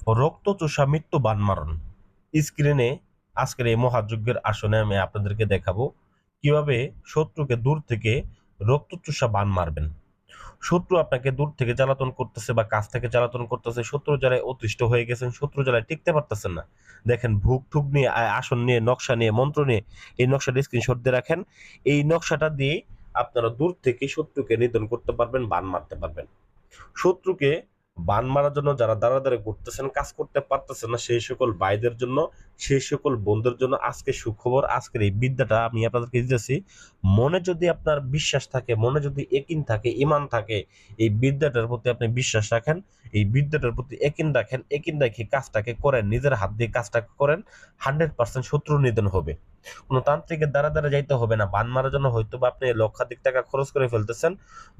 রক্তচোষা মৃত্যু বান মারণ। স্ক্রিনে আজকের এই মহাযজ্ঞের আসনে আমি আপনাদেরকে দেখাবো কিভাবে শত্রুকে দূর থেকে রক্তচোষা বান মারবেন। শত্রু আপনাকে দূর থেকে জ্বালাতন করতেছে বা কাছ থেকে জ্বালাতন করতেছে, শত্রু জ্বালায় অতিষ্ঠ হয়ে গেছেন, শত্রু জ্বালায় টিকতে পারতেছেন না। দেখেন, ভুগ ঠুক নিয়ে আসন নিয়ে নকশা নিয়ে মন্ত্র নিয়ে এই নকশাটা স্ক্রিনশট দিয়ে রাখেন। এই নকশাটা দিয়ে আপনারা দূর থেকে শত্রুকে নিধন করতে পারবেন, বান মারতে পারবেন। শত্রুকে বান মারার জন্য যারা দাঁড়া দাঁড়া ঘুরতেছেন, কাজ করতে পারতেছেন না, সেই সকল ভাইদের জন্য, সেই সকল বন্ধুদের জন্য আজকে সুখবর। আজকের এই বিদ্যাটা আমি আপনাদেরকে দিতেছি। মনে যদি আপনার বিশ্বাস থাকে, মনে যদি একিন থাকে, ইমান থাকে, এই বিদ্যাটার প্রতি আপনি বিশ্বাস রাখেন, এই বিদ্যাটার প্রতি একিন রাখেন, একিন রেখে কাজটাকে করেন, নিজের হাত দিয়ে কাজটাকে করেন, 100% শত্রু নিধন হবে। কোনো তান্ত্রিকের দ্বারা দ্বারা যাইতে হবে না। বান মারার জন্য হয়তো বা আপনি লক্ষাধিক টাকা খরচ করে ফেলতেছেন,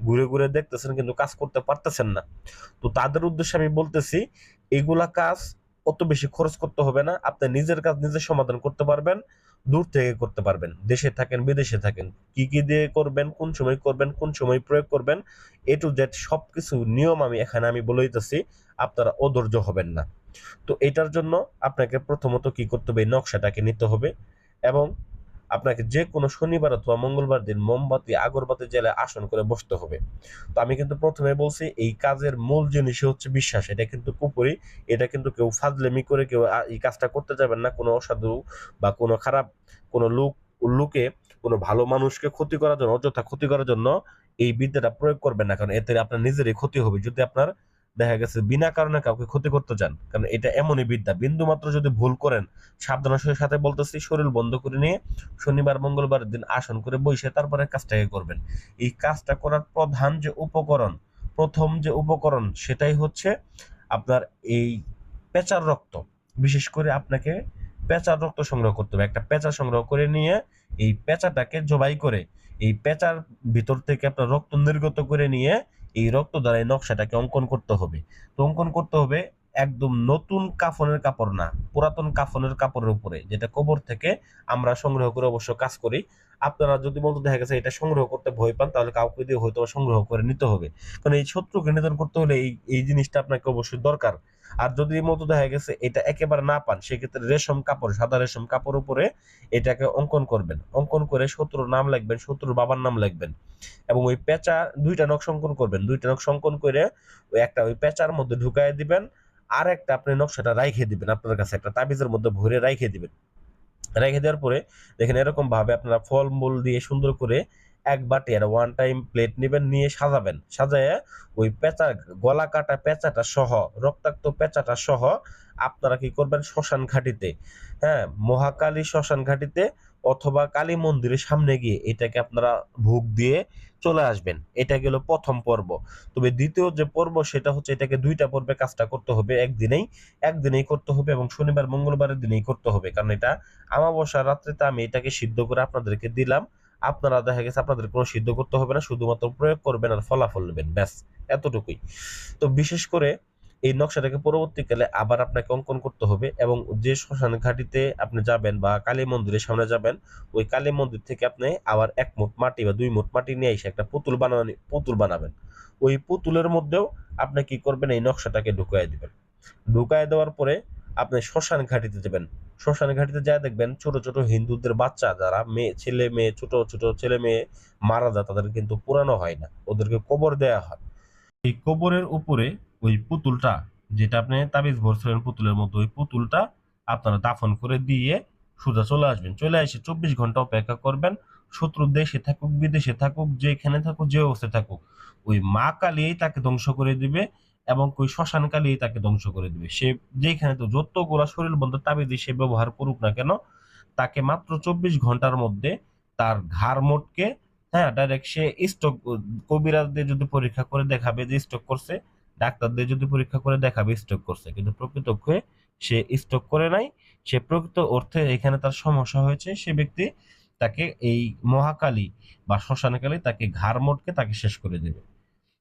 ঘুরে ঘুরে দেখতেছেন, কিন্তু কাজ করতে পারতেছেন না। তো তাদের উদ্দেশ্যে আমি বলতেছি, এগুলা কাজ অত বেশি খরচ করতে হবে না। আপনি নিজের কাজ নিজে সমাধান করতে পারবেন, দূর থেকে করতে পারবেন। দেশে থাকেন, বিদেশে থাকেন, কি কি দিয়ে করবেন, কোন সময় করবেন, কোন সময় প্রয়োগ করবেন, এ টু জেড সবকিছু নিয়ম আমি এখানে বলে দিতেছি। আপনারা অধৈর্য হবেন না। তো এটার জন্য আপনাকে প্রথমত কি করতে হবে, এই নকশাটাকে নিতে হবে এবং আপনাকে যে কোনো শনিবার অথবা মঙ্গলবার দিন মোমবাতি আগরবাতি জ্বালায় আসন করে বসতে হবে। তো আমি কিন্তু প্রথমে বলছি, এই কাজের মূল জিনিসই হচ্ছে বিশ্বাস। এটা কিন্তু কুপুরি, এটা কিন্তু কেউ ফাজলেমি করে কেউ এই কাজটা করতে যাবেন না। কোনো অসাধু বা কোনো খারাপ কোনো লোকে কোনো ভালো মানুষকে ক্ষতি করার জন্য, অযথা ক্ষতি করার জন্য এই বিদ্যাটা প্রয়োগ করবেন না, কারণ এতে আপনার নিজেরই ক্ষতি হবে যদি আপনার দেখা গেছে বিনা কারণে কাউকে ক্ষতি করতে চান। কারণ এটা এমনই বিদ্যা, বিন্দু মাত্র যদি ভুল করেন, সাবধানের সাথে বলতেছি, শরীর বন্ধ করে নিয়ে শনিবার মঙ্গলবার দিন আসন করে বসে তারপরে কাজটাকে করবেন। এই কাজটা করার প্রধান যে উপকরণ, প্রথম যে উপকরণ, সেটাই হচ্ছে আপনার এই পেঁচার রক্ত। বিশেষ করে আপনাকে পেঁচার রক্ত সংগ্রহ করতে হবে। একটা পেঁচা সংগ্রহ করে নিয়ে এই পেঁচাটাকে জবাই করে এই পেঁচার ভিতর থেকে আপনার রক্ত নির্গত করে নিয়ে এই রক্ত দ্বারা এই নকশাটাকে অঙ্কন করতে হবে। তো অঙ্কন করতে হবে একদম নতুন কাফনের কাপড় না, পুরাতন কাফনের কাপড়ের উপরে, যেটা কবর থেকে আমরা সংগ্রহ করে অবশ্য কাজ করি। আপনারা যদি বলতে দেখা গেছে এটা সংগ্রহ করতে ভয় পান, তাহলে কাউকে দিয়ে হয়তো সংগ্রহ করে নিতে হবে। কারণ এই শত্রুকে নিধন করতে হলে এই এই জিনিসটা আপনাকে অবশ্যই দরকার। আর যদি মতো দেখা গেছে এটা একেবারে না পান, সেক্ষেত্রে রেশম কাপড়, সাদা রেশম কাপড় উপরে এটাকে অঙ্কন করবেন। অঙ্কন করে শত্রুর নাম লিখবেন, শত্রুর বাবার নাম লিখবেন এবং ওই পেঁচা দুইটা নকশা অঙ্কন করবেন। দুইটা নকশা অঙ্কন করে ওই একটা ওই পেঁচার মধ্যে ঢুকাই দিবেন, আর একটা আপনি নকশাটা রাইখে দিবেন, আপনার কাছে একটা তাবিজের মধ্যে ভরে রাইখে দিবেন। রেখে দেওয়ার পরে দেখেন এরকম ভাবে আপনারা ফলমূল দিয়ে সুন্দর করে এক বাটি আর ওয়ান টাইম প্লেট নেবেন, নিয়ে সাজাবেন। সাজায় ওই পেঁচা, গলা কাটা পেঁচাটা সহ, রক্তাক্ত পেঁচাটা সহ আপনারা কি করবেন, শ্মশান ঘাটিতে, হ্যাঁ, মহাকালী শ্মশান ঘাটিতে অথবা কালী মন্দিরের সামনে গিয়ে এটাকে আপনারা ভোগ দিয়ে চলে আসবেন। এটা গেল প্রথম পর্ব। তবে দ্বিতীয় যে পর্ব, সেটা হচ্ছে এটাকে দুইটা পর্বে কাজটা করতে হবে, একদিনেই করতে হবে এবং শনিবার মঙ্গলবারের দিনেই করতে হবে। কারণ এটা আমাবস্যার রাত্রিতে আমি এটাকে সিদ্ধ করে আপনাদেরকে দিলাম। আপনারা দেখা গেছে আপনাদের কোনো সিদ্ধ করতে হবে না, শুধুমাত্র প্রয়োগ করবেন আর ফলাফল নেবেন, ব্যাস, এতটুকুই। তো বিশেষ করে এই নকশাটাকে পরবর্তীকালে আবার আপনাকে অঙ্কন করতে হবে এবং যে শ্মশান ঘাটিতে আপনি যাবেন বা কালী মন্দিরের সামনে যাবেন, ওই কালী মন্দির থেকে আপনি আবার 1 মুঠ মাটি বা 2 মুঠ মাটি নিয়ে এসে একটা পুতুল বানাবেন। ওই পুতুলের মধ্যেও আপনি কি করবেন, এই নকশাটাকে ঢুকাই দিবেন। ঢুকাই দেওয়ার পরে আপনি শ্মশান ঘাটিতে যাবেন। শ্মশান ঘাটিতে যা দেখবেন, ছোট ছোট হিন্দুদের বাচ্চা যারা ছেলে মেয়ে, ছোট ছোট ছেলে মেয়ে মারা যায়, তাদের কিন্তু পুরানো হয় না, ওদেরকে কবর দেয়া হয়। এই কবরের উপরে ওই পুতুলটা, যেটা আপনি তাবিজ ভরছিলেন পুতুলের মধ্যে, ওই পুতুলটা আপনারা দাফন করে দিয়ে সোজা চলে আসবেন। চলে এসে 24 ঘন্টা অপেক্ষা করবেন। শত্রু দেশে থাকুক, বিদেশে থাকুক, যেখানে থাকুক, যে অবস্থায় থাকুক, ওই মা কালীই তাকে ধ্বংস করে দিবে এবং ওই শ্মশান কালীই তাকে ধ্বংস করে দিবে। সে যেখানে তো যতগুলা শরীর বন্ধ তাবিজ সে ব্যবহার করুক না কেন, তাকে মাত্র 24 ঘন্টার মধ্যে তার ঘাড় মোটকে, হ্যাঁ, ডাইরেক্ট সে স্ট্রোক, কবিরাজ দিয়ে যদি পরীক্ষা করে দেখাবে যে স্ট্রোক করছে, ডাক্তার দিয়ে যদি পরীক্ষা করে দেখাবে স্ট্রোক করছে, কিন্তু প্রকৃতপক্ষে সে স্ট্রোক করে নাই। সে প্রকৃত অর্থে এখানে তার সমস্যা হয়েছে, সে ব্যক্তি তাকে এই মহাকালী বা শ্মশানকালী তাকে ঘাড় মোটকে তাকে শেষ করে দেবে।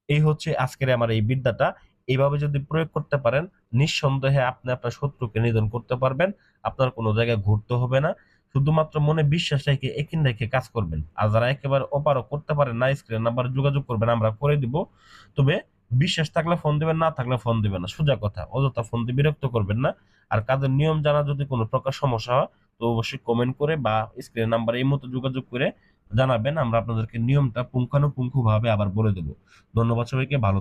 এই হচ্ছে আজকের আমার এই বিদ্যাটা। এইভাবে যদি প্রয়োগ করতে পারেন, নিঃসন্দেহে আপনি আপনার শত্রুকে নিধন করতে পারবেন। আপনার কোনো জায়গায় ঘুরতে হবে না, শুধুমাত্র মনে বিশ্বাস রেখে একিন রেখে কাজ করবেন। আর যারা একেবারে অপারক, করতে পারেন না, স্ক্রিন নাম্বার যোগাযোগ করবেন, আমরা করে দিব। তবে বিশ্বাস থাকলে ফোন দিবেন, না থাকলে ফোন দিবেন না, সোজা কথা। অযথা ফোন দিয়ে বিরক্ত করবেন না। আর কাজের নিয়ম জানা যদি কোনো প্রকার সমস্যা হয় তো অবশ্যই কমেন্ট করে বা স্ক্রিন নাম্বার এই মতো যোগাযোগ করে জানাবেন। আমরা আপনাদেরকে নিয়মটা পুঙ্খানুপুঙ্খ ভাবে আবার বলে দেবো। ধন্যবাদ সবাইকে, ভালো